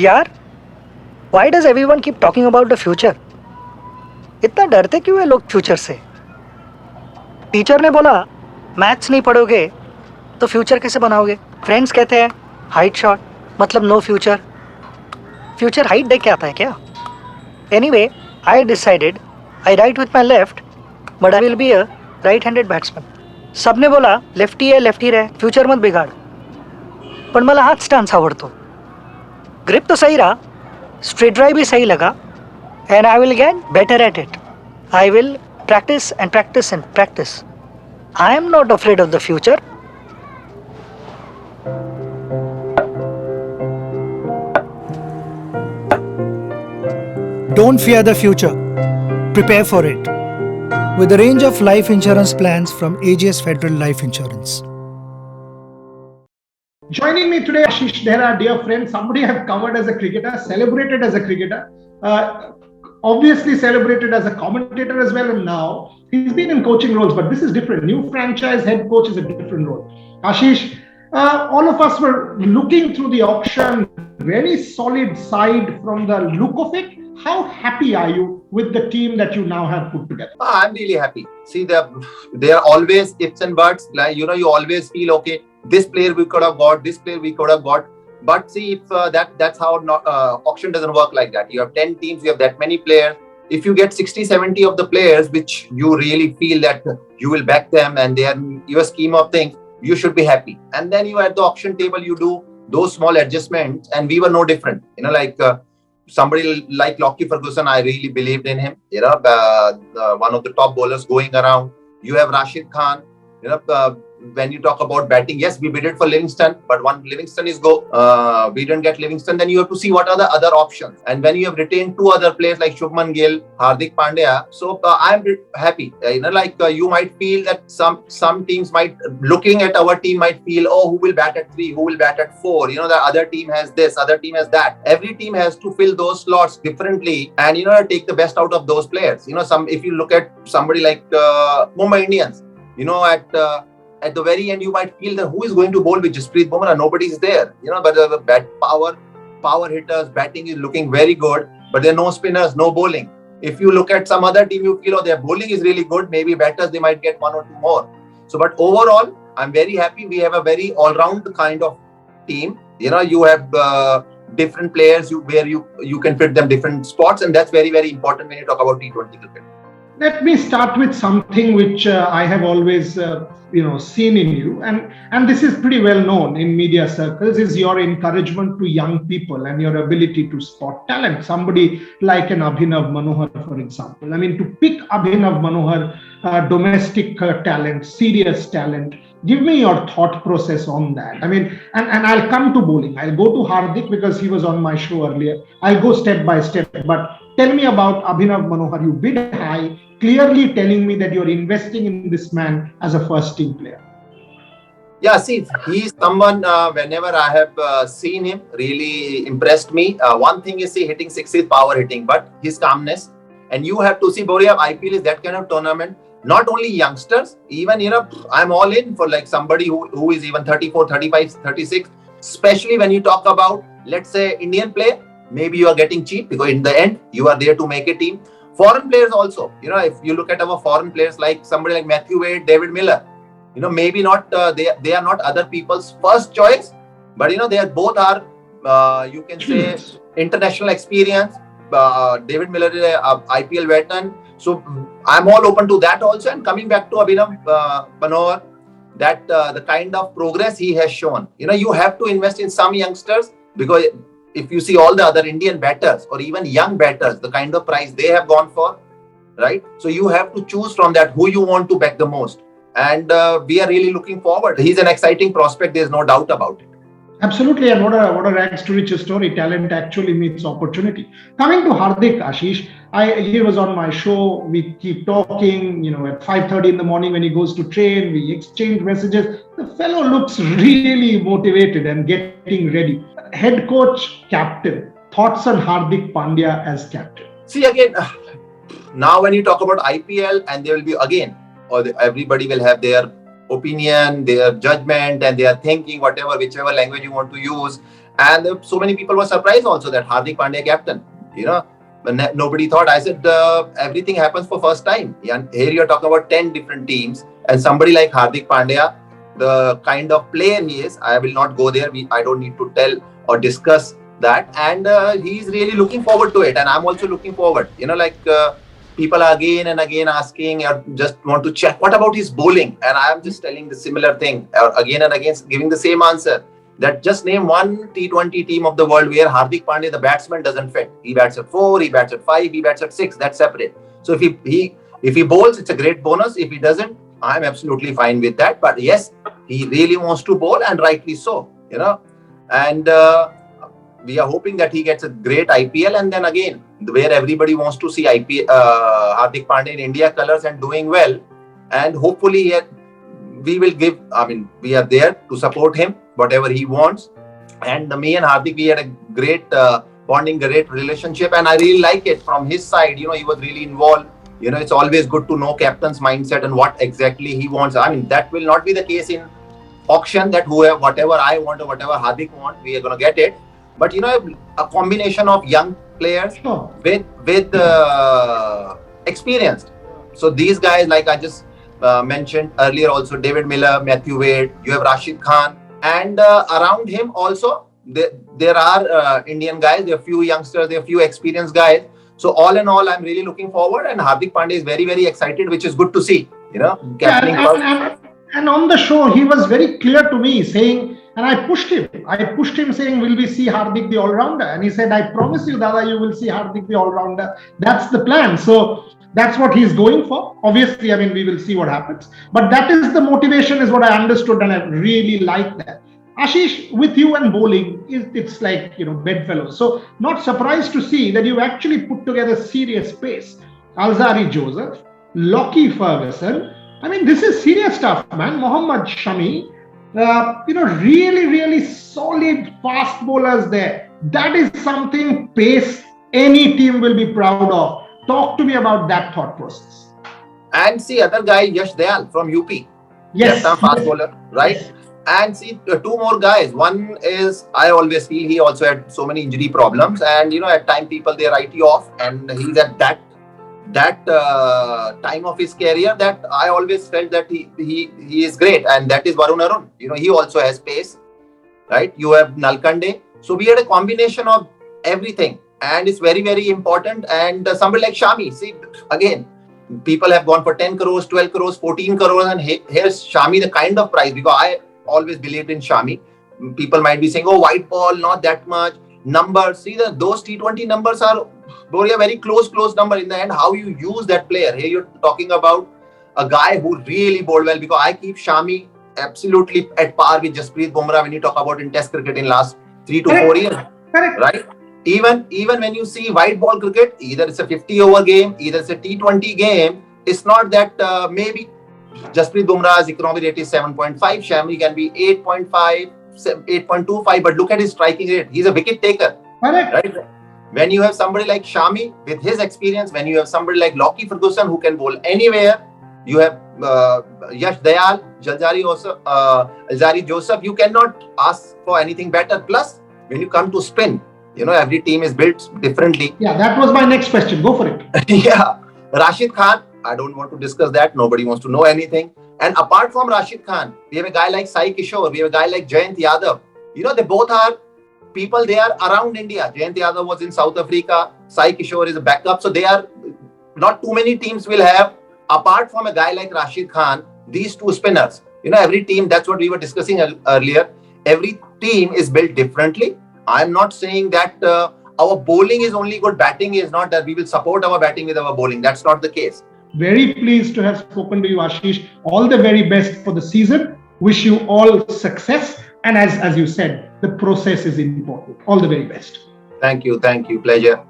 यार, why does everyone keep talking about the future? इतना डरते क्यों है लोग फ्यूचर से? टीचर ने बोला मैथ्स नहीं पढ़ोगे तो फ्यूचर कैसे बनाओगे? फ्रेंड्स कहते हैं हाइट शॉट मतलब नो फ्यूचर. फ्यूचर हाइट देख के आता है क्या? Anyway, I decided I right with my left but I will be a right handed batsman. सबने बोला लेफ्टी आहे लेफ्टी रहे, फ्यूचर मत बिगाड. पण मला हाच स्टान्स आवडतो. ग्रिप तो सही रहा, स्ट्रेट ड्राइव भी सही लगा, and I will get better at it. I will practice and practice and practice. I am not afraid of the future. Don't fear the future. Prepare for it. With a range of life insurance plans from ageasFEDERAL Life Insurance. Joining me today, Ashish Nehra, dear friend, somebody I've covered as a cricketer, celebrated as a cricketer, obviously celebrated as a commentator as well, and now he's been in coaching roles, but this is different. New franchise head coach is a different role. Ashish, all of us were looking through the auction, very solid side from the look of it. How happy are you with the team that you now have put together? I'm really happy. See, there are always ifs and buts. Like, you always feel, okay, this player we could have got, this player we could have got. But see, if that's how auction doesn't work like that. You have 10 teams, you have that many players. If you get 60, 70 of the players, which you really feel that you will back them and they are your scheme of things, you should be happy. And then you at the auction table, you do those small adjustments, and we were no different. Somebody like Lockie Ferguson, I really believed in him. One of the top bowlers going around. You have Rashid Khan. When you talk about batting, yes, we bid it for Livingston, but when Livingston is go, we didn't get Livingston. Then you have to see what are the other options. And when you have retained two other players like Shubman Gill, Hardik Pandya, so I'm happy. You might feel that some teams might, looking at our team, might feel, oh, who will bat at 3, who will bat at 4? The other team has this, other team has that. Every team has to fill those slots differently, and take the best out of those players. If you look at somebody like Mumbai Indians, at the very end, you might feel that who is going to bowl with Jasprit Bumrah? Nobody is there. But the bat power hitters, batting is looking very good, but there are no spinners, no bowling. If you look at some other team, you feel, oh, their bowling is really good. Maybe batters, they might get 1 or 2 more. So, but overall, I'm very happy. We have a very all-round kind of team. You have different players where you can fit them different spots, and that's very, very important when you talk about T20 cricket. Let me start with something which I have always seen in you, and this is pretty well known in media circles, is your encouragement to young people and your ability to spot talent. Somebody like an Abhinav Manohar, for example. I mean, to pick Abhinav Manohar, domestic talent, serious talent. Give me your thought process on that. I mean, and I'll come to bowling. I'll go to Hardik because he was on my show earlier. I'll go step by step. But tell me about Abhinav Manohar. You bid high, clearly telling me that you're investing in this man as a first team player. Yeah, see, he's someone, whenever I have seen him, really impressed me. One thing is, hitting sixes, power hitting, but his calmness. And you have to see, Boria, IPL is that kind of tournament. Not only youngsters, even, I'm all in for like somebody who is even 34, 35, 36, especially when you talk about, let's say, Indian player, maybe you are getting cheap because in the end, you are there to make a team. Foreign players also, if you look at our foreign players like somebody like Matthew Wade, David Miller, maybe not, they are not other people's first choice, but, they both are, you can say, international experience. David Miller is an IPL veteran. So I'm all open to that also. And coming back to Abhinav Manohar, that the kind of progress he has shown, you have to invest in some youngsters, because if you see all the other Indian batters or even young batters, the kind of price they have gone for, right? So you have to choose from that who you want to back the most. And we are really looking forward. He's an exciting prospect. There's no doubt about it. Absolutely, and what a rags to riches story. Talent actually meets opportunity. Coming to Hardik, Ashish, he was on my show. We keep talking, at 5:30 in the morning when he goes to train, we exchange messages. The fellow looks really motivated and getting ready. Head coach, captain. Thoughts on Hardik Pandya as captain? See, again, now when you talk about IPL, and there will be again, everybody will have their opinion, their judgment, and their thinking, whichever language you want to use. And so many people were surprised also that Hardik Pandya captain, but nobody thought. I said, everything happens for first time. And here you're talking about 10 different teams, and somebody like Hardik Pandya, the kind of player he is, I will not go there. I don't need to tell or discuss that. And he's really looking forward to it. And I'm also looking forward. People are again and again asking or just want to check, what about his bowling? And I am just telling the similar thing, again and again, giving the same answer. That just name one T20 team of the world where Hardik Pandya, the batsman, doesn't fit. He bats at 4, he bats at 5, he bats at 6. That's separate. So if he bowls, it's a great bonus. If he doesn't, I'm absolutely fine with that. But yes, he really wants to bowl, and rightly so. And we are hoping that he gets a great IPL, and then again, where everybody wants to see Hardik Pandya in India colours and doing well. And hopefully, we will give. We are there to support him, whatever he wants. And me and Hardik, we had a great bonding, great relationship, and I really like it from his side. He was really involved. It's always good to know captain's mindset and what exactly he wants. That will not be the case in auction, that whatever I want or whatever Hardik wants, we are going to get it. But a combination of young players with experienced. So these guys, like I just mentioned earlier, also David Miller, Matthew Wade, you have Rashid Khan, and around him also there are Indian guys. There are few youngsters, there are few experienced guys. So all in all, I'm really looking forward, and Hardik Pandya is very, very excited, which is good to see. And on the show, he was very clear to me, saying, and I pushed him saying, will we see Hardik the all-rounder? And he said, I promise you, Dada, you will see Hardik the all-rounder. That's the plan. So that's what he's going for. Obviously, we will see what happens. But that is the motivation, is what I understood, and I really like that. Ashish, with you and bowling, it's like, bedfellows. So not surprised to see that you've actually put together serious pace. Alzarri Joseph, Lockie Ferguson. This is serious stuff, man. Mohammad Shami, really, really solid fast bowlers there. That is something pace any team will be proud of. Talk to me about that thought process. And see, other guy, Yash Dayal from UP. Yes. Fast bowler, right? Yes. And see, two more guys. One is, I always feel he also had so many injury problems, and at time people, they write you off, and he's at that time of his career that I always felt that he is great, and that is Varun Arun. He also has pace, right? You have Nalkande. So we had a combination of everything, and it's very, very important. And somebody like Shami, see, again, people have gone for 10 crores, 12 crores, 14 crores, and here's Shami, the kind of price, because I always believed in Shami. People might be saying, oh, white ball, not that much. Numbers, see, those T20 numbers are Boria, very close number. In the end, how you use that player. Here you're talking about a guy who really bowled well, because I keep Shami absolutely at par with Jasprit Bumrah when you talk about in Test cricket in last 3 to 4 years. Correct. Right? Even when you see white ball cricket, either it's a 50-over game, either it's a T20 game, it's not that maybe Jasprit Bumrah's economy rate is 7.5, Shami can be 8.5, 8.25, but look at his striking rate. He's a wicket taker. Correct. Right? When you have somebody like Shami with his experience, when you have somebody like Lockie Ferguson who can bowl anywhere, you have Yash Dayal, Alzarri Joseph, you cannot ask for anything better. Plus, when you come to spin, every team is built differently. Yeah, that was my next question. Go for it. Yeah. Rashid Khan, I don't want to discuss that. Nobody wants to know anything. And apart from Rashid Khan, we have a guy like Sai Kishore, we have a guy like Jayant Yadav. They both are people, they are around India. Jayant Yadav was in South Africa. Sai Kishore is a backup. So they are, not too many teams will have, apart from a guy like Rashid Khan, these two spinners. Every team, that's what we were discussing earlier. Every team is built differently. I'm not saying that our bowling is only good, batting is not, that we will support our batting with our bowling. That's not the case. Very pleased to have spoken to you, Ashish. All the very best for the season. Wish you all success. And as you said, the process is important. All the very best. Thank you. Pleasure.